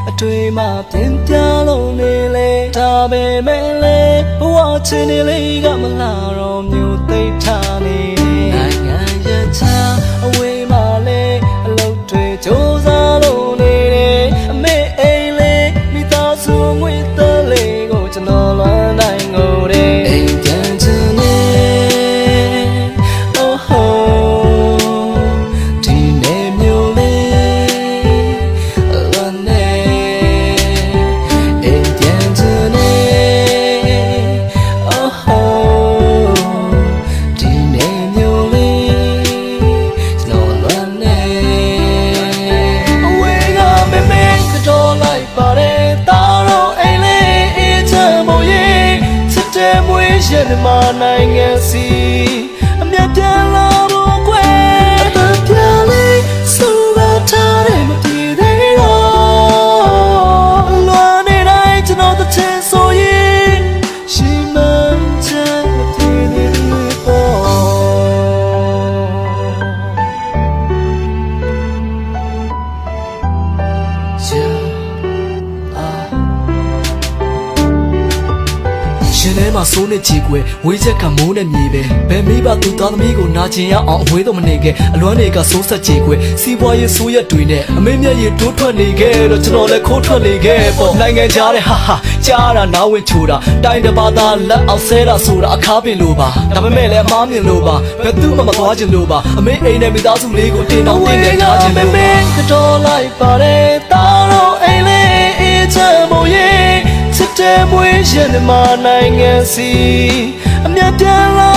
အတွေ့မှပြင်ပြလုံးနေလေဒါပေမဲ့လေဘဝချင်းနေလေးကမလာတော့မျိုးသိထားနေနိုင်ငံရချာအဝေးမှလေအလုပ်တွေကြိုးစားလို့နေတယ်အမေအိမ်လေးမိသားစုငွေသားလေးကိုကျွန်တော်လွမ်းနိုင်ကိုတယ်အိမ်ပြန်ချင်နေအိုးဟိုဒီနေမျိုးလေးလွမ်းနေအိမ်ပြန်ချင်နေအိုးဟိုဒီနေမျိုးလေးကျွန်တော်လွမ်းနေအဝေးကမမင်းကတော့လိုက်ပါတယ်တာတော့အိမ်လေးအေးချမ်းမို့ရေးချစ်တဲ့မွေးရှင်မနိုင်ငံစီအမြတ်ပြန်လာဖို့ကွယ်အတန်ပြလေးဆိုပါထားတယ်မပြေသေးတော့လွမ်းနေတိုင်းကျွန်တော်တစ်ချက်ဆိုရင်ရှိမှန်းချက်မပြေသေးဘူးပေါ့ရှင်ထဲမှာစိုးနေချီကွယ်ဝေးချက်ကမိုးနဲ့မြေပဲဘယ်မိဘသူသားသမီးကိုနာကျင်ရအောင်အဝေးတော့မနေခဲ့အလွမ်းတွေကစိုးဆက်ချီကွယ်စီးပွားရေးဆိုးရက်တွေနဲ့အမေမျက်ရည်တိုးထွက်နေခဲ့တော့ကျွန်တော်လည်းခိုးထွက်နေခဲ့ပေါ့နိုင်ငံခြားတဲ့ဟာကြားတာနားဝင်ချိုတာတိုင်းတစ်ပါးသားလက်အောက်ဆဲတာဆိုတာအခါပင်လို့ပါဒါပေမဲ့လည်းအမားမြင်လို့ပါဘယ်သူမှမသွားချင်လို့ပါအမေအိမ်နဲ့မိသားစုလေးကိုတင်တောင်းတင်နေကြခြင်းပဲမေကတော့လိုက်ပါတယ်တာတော့အိမ်လေးအေးချမ်းမို့ရေးချစ်တဲ့မွေးရှင်မနိုင်ငံစီအမြတ်ပြန်လာ